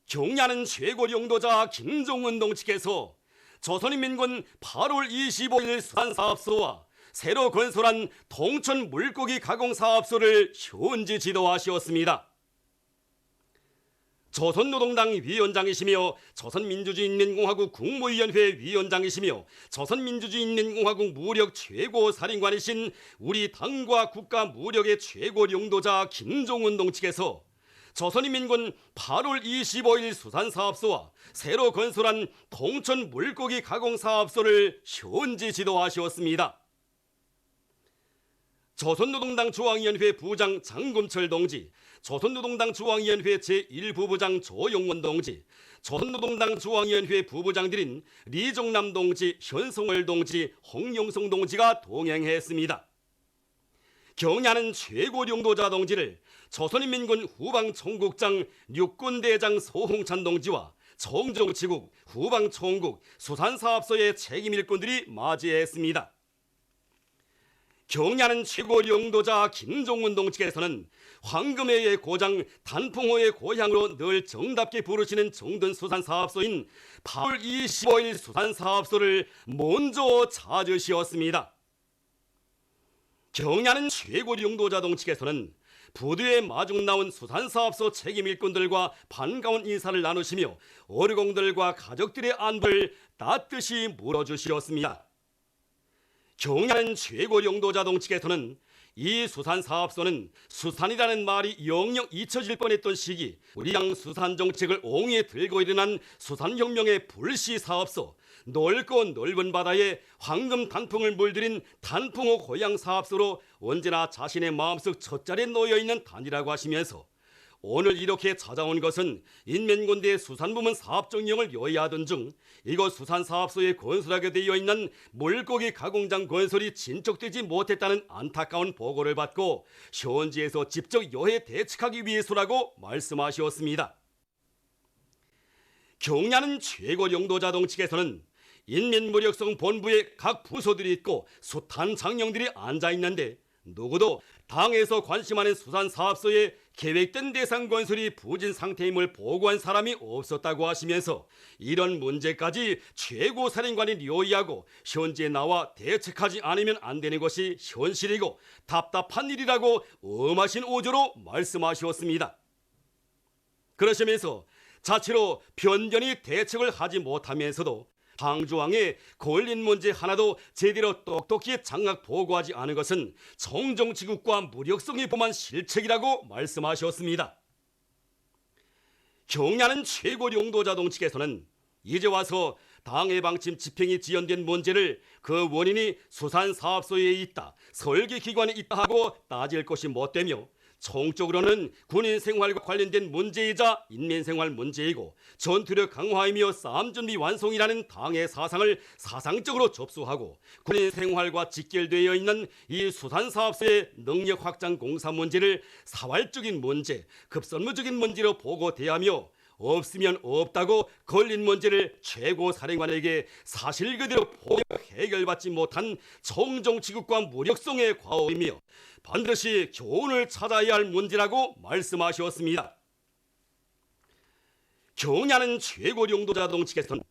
경야는 최고領導자 김종은 동측에서 조선인민군 8월 25일 수산사업소와 새로 건설한 동천 물고기 가공사업소를 현지 지도하시었습니다. 조선노동당 위원장이시며 조선민주주의인민공화국 국무위원회 위원장이시며 조선민주주의인민공화국 무력 최고사령관이신 우리 당과 국가 무력의 최고領導자 김종은 동측에서 조선인민군 8월 25일 수산사업소와 새로 건설한 동천 물고기 가공사업소를 현지 지도하시었습니다. 조선노동당 중앙위원회 부장 장금철 동지, 조선노동당 중앙위원회 제1부부장 조용원 동지, 조선노동당 중앙위원회 부부장들인 리종남 동지, 현성월 동지, 홍영성 동지가 동행했습니다. 경야는 최고領導자 동지를 조선인민군 후방총국장 육군대장 소홍찬 동지와 정정치국, 후방총국, 수산사업소의 책임 일꾼들이 맞이했습니다. 경야는 최고領導자 김종은 동측에서는 황금해의 고장 단풍호의 고향으로 늘 정답게 부르시는 정든수산사업소인 8월 25일 수산사업소를 먼저 찾으시었습니다. 경야는 최고領導자 동측에서는 부두에 마중 나온 수산사업소 책임 일꾼들과 반가운 인사를 나누시며 어르공들과 가족들의 안부를 따뜻이 물어주시었습니다. 경야는 최고領導자 동측에서는 이 수산사업소는 수산이라는 말이 영영 잊혀질 뻔했던 시기 우리 양 수산정책을 옹호에 들고 일어난 수산혁명의 불시사업소, 넓고 넓은 바다에 황금 단풍을 물들인 단풍호 고향사업소로 언제나 자신의 마음속 첫자리에 놓여있는 단이라고 하시면서 오늘 이렇게 찾아온 것은 인민군대 수산부문 사업정령을 요의하던 중 이곳 수산사업소에 건설하게 되어 있는 물고기 가공장 건설이 진척되지 못했다는 안타까운 보고를 받고 현지에서 직접 요해 대책하기 위해서라고 말씀하셨습니다. 경야는 최고領導자 동측에서는 인민무력성 본부에 각 부서들이 있고 숱한 장령들이 앉아있는데 누구도 당에서 관심하는 수산사업소에 계획된 대상 건설이 부진 상태임을 보고한 사람이 없었다고 하시면서 이런 문제까지 최고사령관이 요의하고 현지에 나와 대책하지 않으면 안 되는 것이 현실이고 답답한 일이라고 엄하신 어조로 말씀하셨습니다. 그러시면서 자체로 변전히 대책을 하지 못하면서도 당조항에 걸린 문제 하나도 제대로 똑똑히 장악 보고하지 않은 것은 정정치국과 무력성이 범한 실책이라고 말씀하셨습니다. 경야는 최고領導자 동측에서는 이제 와서 당의 방침 집행이 지연된 문제를 그 원인이 수산사업소에 있다, 설계기관에 있다 하고 따질 것이 못되며 총적으로는 군인 생활과 관련된 문제이자 인민생활 문제이고 전투력 강화이며 싸움준비 완성이라는 당의 사상을 사상적으로 접수하고 군인 생활과 직결되어 있는 이 수산사업소의 능력 확장 공사 문제를 사활적인 문제, 급선무적인 문제로 보고 대하며 없으면 없다고 걸린 문제를 최고사령관에게 사실 그대로 보고 해결받지 못한 정정치국과 무력성의 과오이며 반드시 교훈을 찾아야 할 문제라고 말씀하셨습니다. 경야는 최고領導자 동측에서는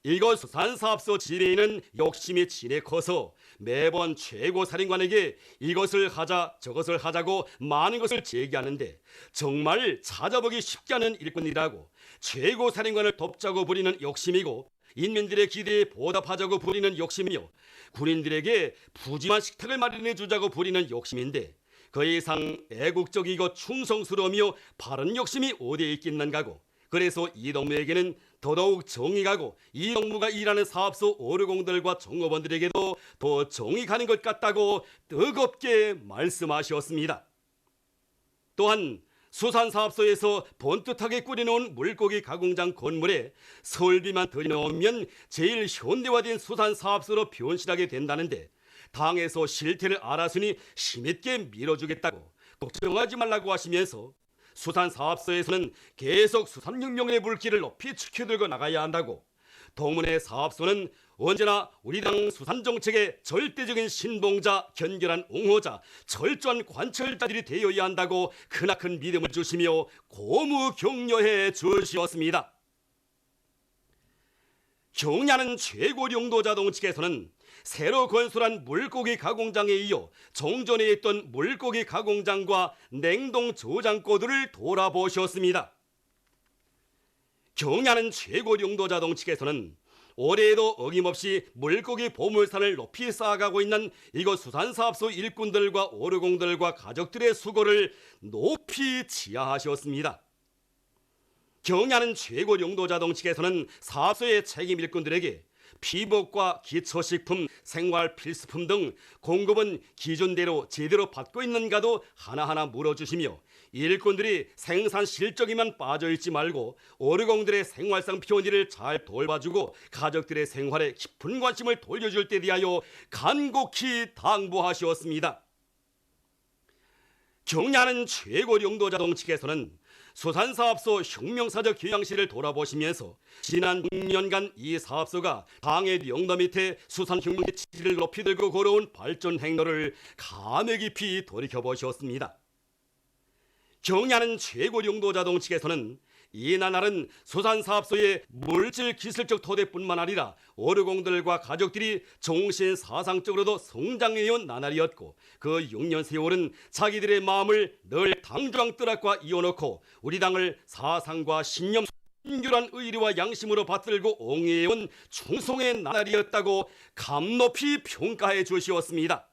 이곳 수산사업소 지배인은 욕심이 지레 커서 매번 최고사령관에게 이것을 하자 저것을 하자고 많은 것을 제기하는데 정말 찾아보기 쉽지 않은 일꾼이라고 최고사령관을 돕자고 부리는 욕심이고 인민들의 기대에 보답하자고 부리는 욕심이며 군인들에게 푸짐한 식탁을 마련해 주자고 부리는 욕심인데 그 이상 애국적이고 충성스러우며 바른 욕심이 어디에 있겠는가고 그래서 이 동무에게는 더더욱 정이 가고 이 동무가 일하는 사업소 어르공들과 종업원들에게도 더 정이 가는 것 같다고 뜨겁게 말씀하셨습니다. 또한 수산사업소에서 번듯하게 꾸려놓은 물고기 가공장 건물에 설비만 들여놓으면 제일 현대화된 수산사업소로 변신하게 된다는데 당에서 실태를 알았으니 힘있게 밀어주겠다고 걱정하지 말라고 하시면서 수산사업소에서는 계속 수산혁명의 불길을 높이 지켜들고 나가야 한다고 동문회 사업소는 언제나 우리 당 수산정책의 절대적인 신봉자, 견결한 옹호자, 철저한 관철자들이 되어야 한다고 크나큰 믿음을 주시며 고무 격려해 주시었습니다. 경야는 최고령도자동 측에서는 새로 건설한 물고기 가공장에 이어 종전에 있던 물고기 가공장과 냉동 저장고들을 돌아보셨습니다. 경야는 최고령도자동 측에서는 올해에도 어김없이 물고기 보물산을 높이 쌓아가고 있는 이곳 수산사업소 일꾼들과 오르공들과 가족들의 수고를 높이 지하하셨습니다. 경야는 최고령도자동 측에서는 사업소의 책임 일꾼들에게 피복과 기초식품, 생활필수품 등 공급은 기준대로 제대로 받고 있는가도 하나하나 물어주시며 일꾼들이 생산 실적에만 빠져있지 말고 오르공들의 생활상 편의를 잘 돌봐주고 가족들의 생활에 깊은 관심을 돌려줄 때 대하여 간곡히 당부하셨습니다. 경야는 최고령도자동 측에서는 수산사업소 혁명사적 교양실을 돌아보시면서 지난 6년간 이 사업소가 당의 영도 밑에 수산혁명의 질을 높이 들고 걸어온 발전 행로를 감회 깊이 돌이켜보셨습니다. 경야는 최고령도자동 측에서는 이 나날은 수산사업소의 물질 기술적 토대뿐만 아니라 오르공들과 가족들이 정신 사상적으로도 성장해온 나날이었고 그 6년 세월은 자기들의 마음을 늘 당중앙 뜰학과 이어놓고 우리 당을 사상과 신념 순결한 의리와 양심으로 받들고 옹해온 충성의 나날이었다고 감높이 평가해 주시었습니다.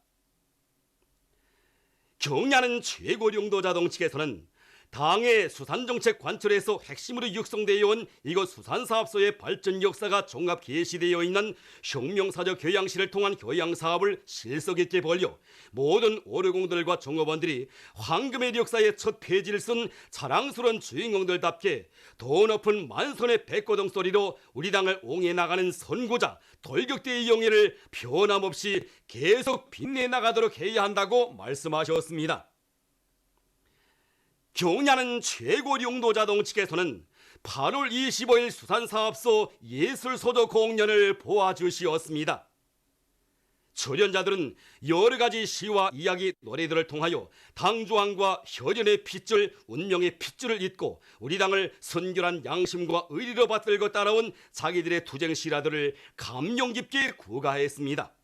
경야는 최고령도자동 측에서는 당의 수산정책 관철에서 핵심으로 육성되어 온 이곳 수산사업소의 발전 역사가 종합 게시되어 있는 혁명사적 교양실을 통한 교양사업을 실속 있게 벌여 모든 오르공들과 종업원들이 황금의 역사의 첫 페이지를 쓴 자랑스러운 주인공들답게 더 높은 만선의 백고동 소리로 우리 당을 옹해 나가는 선구자 돌격대의 영예를 변함없이 계속 빛내 나가도록 해야 한다고 말씀하셨습니다. 경야는 최고령도자동 측에서는 8월 25일 수산사업소 예술소조 공연을 보아주시었습니다. 출연자들은 여러 가지 시와 이야기, 노래들을 통하여 당조항과 혈연의 핏줄, 운명의 핏줄을 잇고 우리 당을 선결한 양심과 의리로 받들고 따라온 자기들의 투쟁 실화들을 감명 깊게 구가했습니다.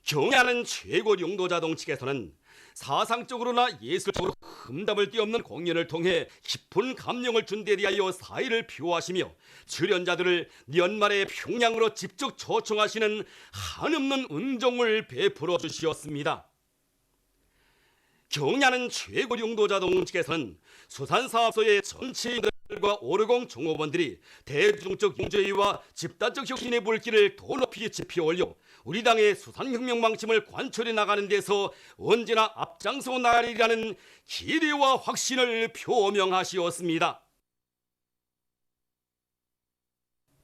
경야는 최고령도자동 측에서는 사상적으로나 예술적으로 흠담을 띠없는 공연을 통해 깊은 감명을 준 데 대하여 사의를 표하시며 출연자들을 연말에 평양으로 직접 초청하시는 한없는 은종을 베풀어 주시었습니다. 경야는 최고령도자동 측에서는 수산사업소의 전체인들과 오르공 종업원들이 대중적 용주의와 집단적 혁신의 불길을 더 높이 지펴올려 우리 당의 수산혁명 방침을 관철해 나가는 데서 언제나 앞장서 나가리라는 기대와 확신을 표명하시었습니다.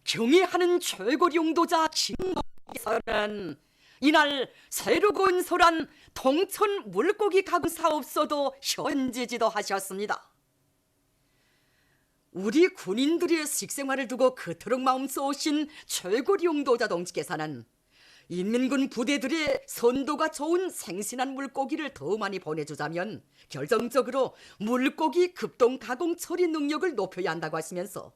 경애하는 최고령도자 김노기서는 이날 새로 건설한 동천 물고기 가공 사업소도 현지 지도하셨습니다. 우리 군인들의 식생활을 두고 그토록 마음 쏘신 최고령도자 동지께서는 인민군 부대들의 선도가 좋은 생신한 물고기를 더 많이 보내주자면 결정적으로 물고기 급동 가공 처리 능력을 높여야 한다고 하시면서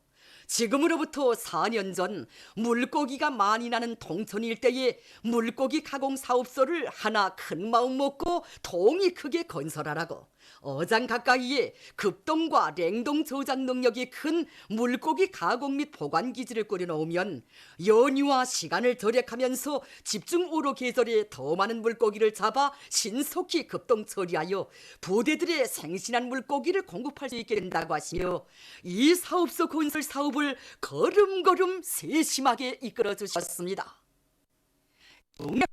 지금으로부터 4년 전 물고기가 많이 나는 동천 일대에 물고기 가공 사업소를 하나 큰 마음 먹고 통이 크게 건설하라고 어장 가까이에 급동과 냉동 저장 능력이 큰 물고기 가공 및 보관 기지를 꾸려놓으면 연유와 시간을 절약하면서 집중 우로 계절에 더 많은 물고기를 잡아 신속히 급동 처리하여 부대들의 생신한 물고기를 공급할 수 있게 된다고 하시며 이 사업소 건설 사업을 걸음걸음 세심하게 이끌어 주셨습니다.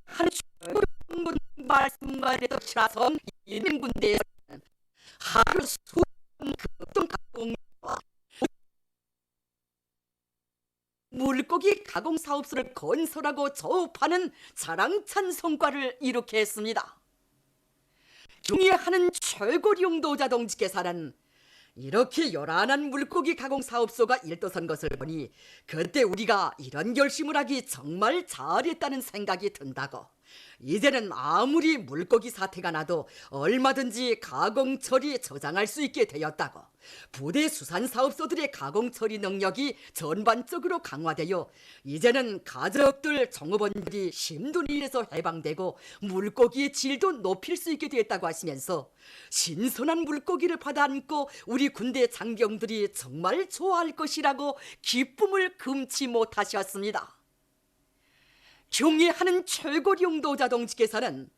한 최고령 말씀과 대답이라서 인민군대에서는 하루 수천 급동 가공과 물고기 가공 사업소를 건설하고 조업하는 자랑찬 성과를 이룩해 했습니다. 경애하는 최고령도자 동지께서는 이렇게 요란한 물고기 가공 사업소가 일떠선 것을 보니 그때 우리가 이런 결심을 하기 정말 잘했다는 생각이 든다고. 이제는 아무리 물고기 사태가 나도 얼마든지 가공 처리 저장할 수 있게 되었다고. 부대 수산사업소들의 가공 처리 능력이 전반적으로 강화되어 이제는 가족들, 종업원들이 힘든 일에서 해방되고 물고기의 질도 높일 수 있게 되었다고 하시면서 신선한 물고기를 받아 안고 우리 군대 장병들이 정말 좋아할 것이라고 기쁨을 금치 못하셨습니다. 경애하는 최고령도 자동직에서는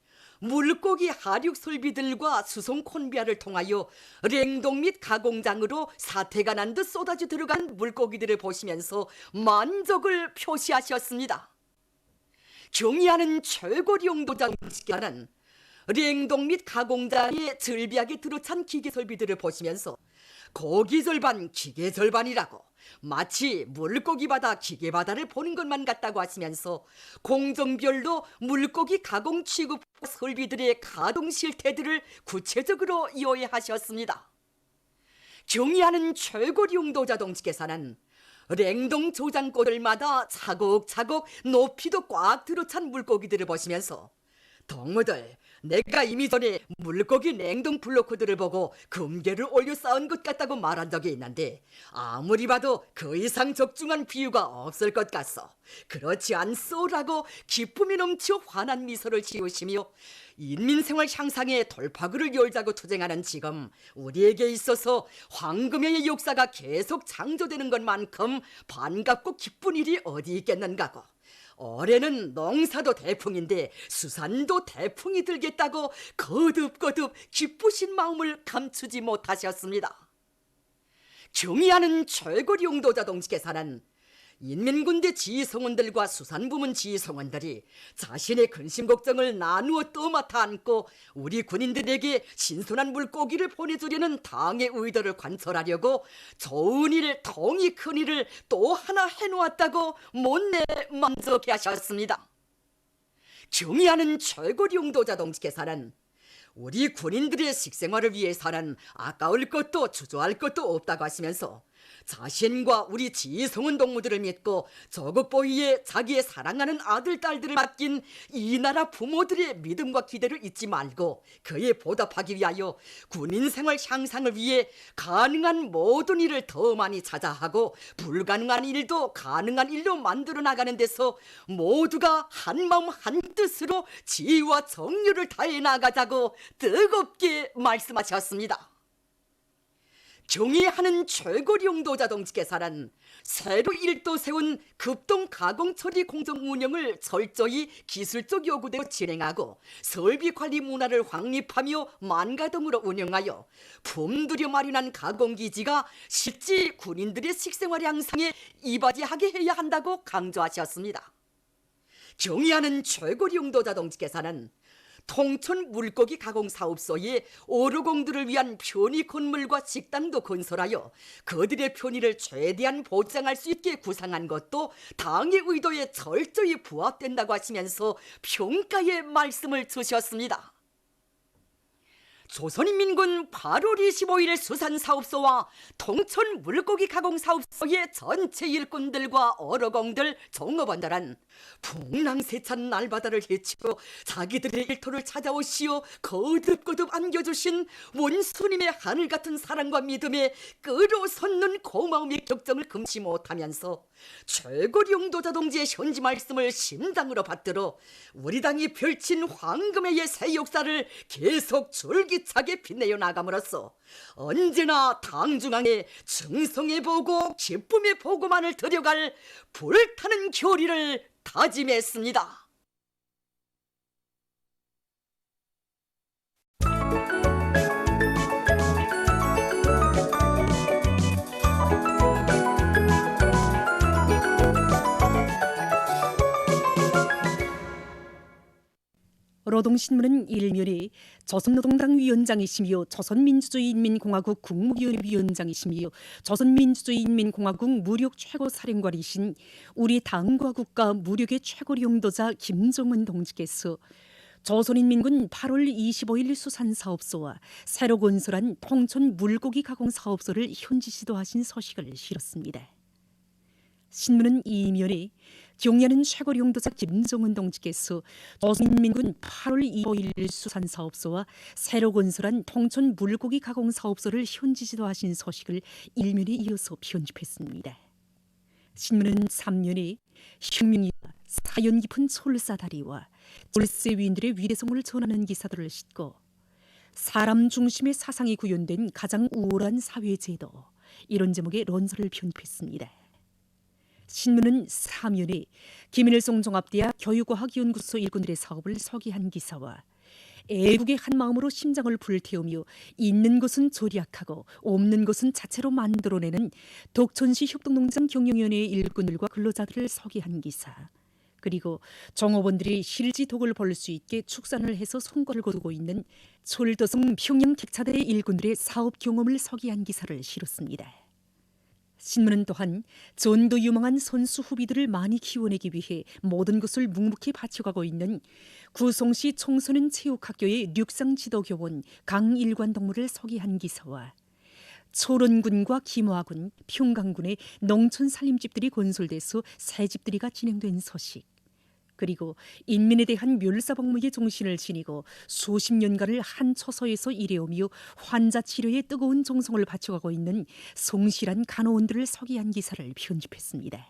물고기 하륙 설비들과 수송 콘비아를 통하여 냉동 및 가공장으로 사태가 난 듯 쏟아져 들어간 물고기들을 보시면서 만족을 표시하셨습니다. 경애하는 최고령도 자동직에서는 냉동 및 가공장에 즐비하게 들어찬 기계 설비들을 보시면서 고기 절반, 기계 절반이라고 마치 물고기 바다, 기계 바다를 보는 것만 같다고 하시면서 공정별로 물고기 가공 취급 설비들의 가동 실태들을 구체적으로 요약하셨습니다. 경의하는 최고령도 자동직에서는 냉동 조장고들마다 차곡차곡 높이도 꽉 들어찬 물고기들을 보시면서 동무들, 내가 이미 전에 물고기 냉동 블로크들을 보고 금괴를 올려 쌓은 것 같다고 말한 적이 있는데 아무리 봐도 그 이상 적중한 비유가 없을 것 같소. 그렇지 않소라고 기쁨이 넘쳐 환한 미소를 지으시며 인민생활 향상의 돌파구를 열자고 투쟁하는 지금 우리에게 있어서 황금의 역사가 계속 창조되는 것만큼 반갑고 기쁜 일이 어디 있겠는가고. 올해는 농사도 대풍인데 수산도 대풍이 들겠다고 거듭거듭 기쁘신 마음을 감추지 못하셨습니다. 경의하는 최고령도 자동직에서는 인민군대 지휘성원들과 수산부문 지휘성원들이 자신의 근심 걱정을 나누어 떠맡아 안고 우리 군인들에게 신선한 물고기를 보내주려는 당의 의도를 관철하려고 좋은 일, 통이 큰 일을 또 하나 해놓았다고 못내 만족해 하셨습니다. 경의하는 최고령도 자동직에서는 우리 군인들의 식생활을 위해서는 아까울 것도 주저할 것도 없다고 하시면서 자신과 우리 지성원 동무들을 믿고 조국보위에 자기의 사랑하는 아들, 딸들을 맡긴 이 나라 부모들의 믿음과 기대를 잊지 말고 그에 보답하기 위하여 군인생활 향상을 위해 가능한 모든 일을 더 많이 자자하고 불가능한 일도 가능한 일로 만들어 나가는 데서 모두가 한마음 한뜻으로 지혜와 정열을 다해 나가자고 뜨겁게 말씀하셨습니다. 경의하는 최고령도 자동직에서는 새로 일도 세운 급동 가공 처리 공정 운영을 철저히 기술적 요구대로 진행하고 설비 관리 문화를 확립하며 만가동으로 운영하여 품들여 마련한 가공기지가 실제 군인들의 식생활 향상에 이바지하게 해야 한다고 강조하셨습니다. 경의하는 최고령도 자동직에서는 통천 물고기 가공 사업소에 어르공들을 위한 편의 건물과 식당도 건설하여 그들의 편의를 최대한 보장할 수 있게 구상한 것도 당의 의도에 철저히 부합된다고 하시면서 평가의 말씀을 주셨습니다. 조선인민군 8월 25일 수산사업소와 통천 물고기 가공사업소의 전체 일꾼들과 어르공들, 종업원들은 풍랑세찬 날바다를 헤치고 자기들의 일터를 찾아오시어 거듭거듭 안겨주신 원수님의 하늘같은 사랑과 믿음에 끌어솟는 고마움의 격정을 금치 못하면서 최고령도 자동지의 현지 말씀을 심장으로 받들어 우리 당이 펼친 황금의 새 역사를 계속 줄기차게 빛내어 나감으로써 언제나 당중앙에 충성해보고 기쁨의 보고만을 들여갈 불타는 교리를 다짐했습니다. 노동신문은 일면이 조선노동당 위원장이시며 조선민주주의인민공화국 국무위원장이시며 조선민주주의인민공화국 무력 최고사령관이신 우리 당과 국가 무력의 최고령도자 김정은 동지께서 조선인민군 8월 25일 수산사업소와 새로 건설한 통촌 물고기 가공 사업소를 현지 지도하신 서식을 실었습니다. 신문은 이면에 경야는 최고 용도자 김정은 동지께서 조선인민군 8월 25일 수산사업소와 새로 건설한 통촌 물고기 가공 사업소를 현지 지도하신 서식을 일면에 이어서 편집했습니다. 신문은 3면에 혁명이와 사연 깊은 철사다리와 졸세 위인들의 위대성을 전하는 기사들을 싣고 사람 중심의 사상이 구현된 가장 우월한 사회제도, 이런 제목의 론서를 편집했습니다. 신문은 3면에 김일성 종합대학 교육과학연구소 일꾼들의 사업을 소개한 기사와 애국의 한 마음으로 심장을 불태우며 있는 것은 조리학하고 없는 것은 자체로 만들어내는 독천시 협동농장 경영위원회의 일꾼들과 근로자들을 소개한 기사, 그리고 종업원들이 실지 독을 벌 수 있게 축산을 해서 성과를 거두고 있는 철도성 평양 객차대의 일꾼들의 사업 경험을 소개한 기사를 실었습니다. 신문은 또한 전도 유망한 선수 후비들을 많이 키워내기 위해 모든 것을 묵묵히 바쳐가고 있는 구송시 청소년 체육학교의 육상지도교원 강일관 동무를 소개한 기사와 초론군과 김화군, 평강군의 농촌 살림집들이 건설돼서 새집들이가 진행된 소식, 그리고 인민에 대한 멸사복무의 정신을 지니고 수십 년간을 한 처소에서 일해오며 환자 치료에 뜨거운 정성을 바쳐가고 있는 성실한 간호원들을 소개한 기사를 편집했습니다.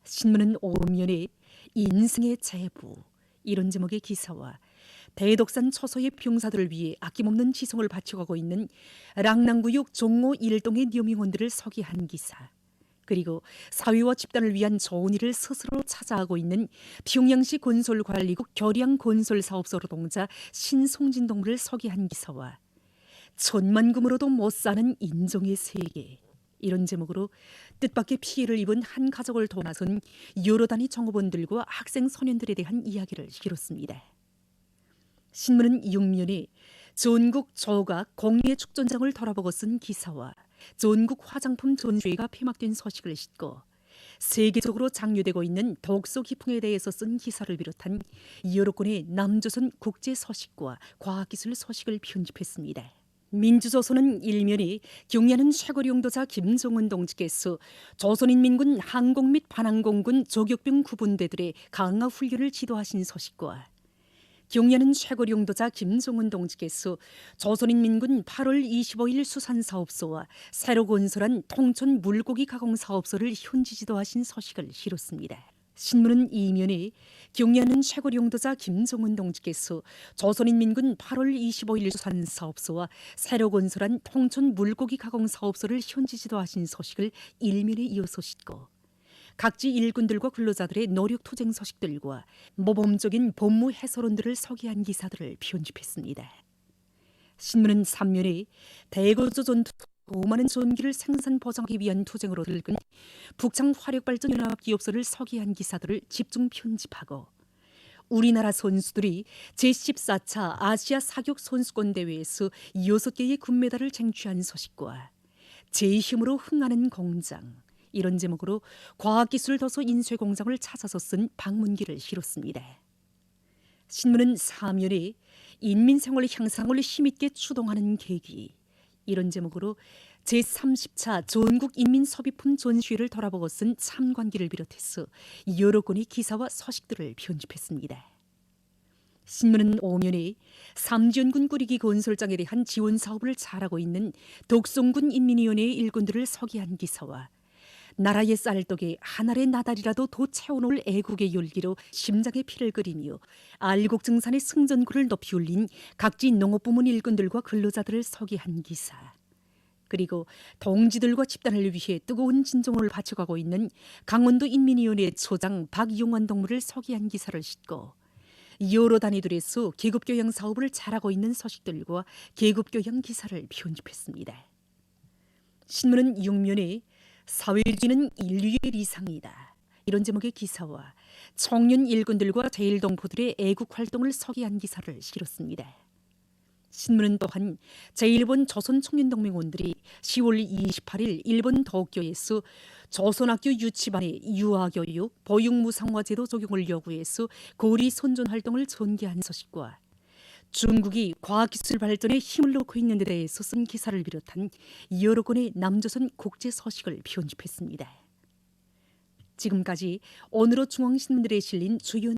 신문은 오면에 인생의 제부, 이런 제목의 기사와 대덕산 처소의 병사들을 위해 아낌없는 지성을 바쳐가고 있는 랑낭구역 종로 1동의 녀명원들을 소개한 기사, 그리고 사회와 집단을 위한 좋은 일을 스스로 찾아하고 있는 평양시 건설관리국 교량 건설사업소 노동자 신송진 동무를 소개한 기사와 천만금으로도 못 사는 인정의 세계, 이런 제목으로 뜻밖의 피해를 입은 한 가족을 도나선 여러 단위 종업원들과 학생 소년들에 대한 이야기를 실었습니다. 신문은 6면에 전국 조각 공예 축전장을 돌아보고 쓴 기사와 전국 화장품 전시회가 폐막된 소식을 싣고 세계적으로 장려되고 있는 독서 기풍에 대해서 쓴 기사를 비롯한 여러 건의 남조선 국제 소식과 과학기술 소식을 편집했습니다. 민주조선은 일면에 경야는 최고 용도자 김정은 동지께서 조선인민군 항공 및 반항공군 조격병 구분대들의 강화 훈련을 지도하신 소식과 경야는 최고 용도자 김정은 동지께서 조선인민군 8월 25일 수산사업소와 새로 건설한 통촌 물고기 가공사업소를 현지 지도하신 소식을 실었습니다. 신문은 이면에 경야는 최고 용도자 김정은 동지께서 조선인민군 8월 25일 수산사업소와 새로 건설한 통촌 물고기 가공사업소를 현지 지도하신 소식을 일면에 이어서 싣고 각지 일꾼들과 근로자들의 노력 투쟁 소식들과 모범적인 법무 해설원들을 소개한 기사들을 편집했습니다. 신문은 3면에 대거조 전투 많은 전기를 생산 보장하기 위한 투쟁으로 들끓은 북창 화력발전연합기업소를 소개한 기사들을 집중 편집하고 우리나라 선수들이 제14차 아시아 사격 선수권 대회에서 6개의 금메달을 쟁취한 소식과 제 힘으로 흥하는 공장, 이런 제목으로 과학기술 도서 인쇄공장을 찾아서 쓴 방문기를 실었습니다. 신문은 4면에 인민생활 향상을 힘있게 추동하는 계기, 이런 제목으로 제30차 전국인민소비품 전시회를 돌아보고 쓴 참관기를 비롯해서 여러 건의 기사와 소식들을 편집했습니다. 신문은 5면에 삼지연군 꾸리기 건설장에 대한 지원 사업을 잘하고 있는 독성군 인민위원회의 일꾼들을 소개한 기사와 나라의 쌀떡에 하늘의 나달이라도 더 채워놓을 애국의 열기로 심장의 피를 끓이며 알곡증산의 승전구를 높이 올린 각지 농업부문 일꾼들과 근로자들을 소개한 기사, 그리고 동지들과 집단을 위해 뜨거운 진정을 바쳐가고 있는 강원도 인민위원회 초장 박용환 동무를 소개한 기사를 싣고 여러 단위들에서 계급교양 사업을 잘하고 있는 소식들과 계급교양 기사를 편집했습니다. 신문은 6면에 사회주의는 인류의 리상이다, 이런 제목의 기사와 청년 일꾼들과 제1동포들의 애국 활동을 소개한 기사를 실었습니다. 신문은 또한 제1본 조선총련동맹원들이 10월 28일 일본 도쿄에서 조선학교 유치반의 유아교육, 보육무상화제도 적용을 요구해서 고리 선전 활동을 전개한 소식과 중국이 과학기술 발전에 힘을 놓고 있는 데 대해서 쓴 기사를 비롯한 여러 건의 남조선 국제 소식을 편집했습니다. 지금까지 오늘의 중앙신문들에 실린 주요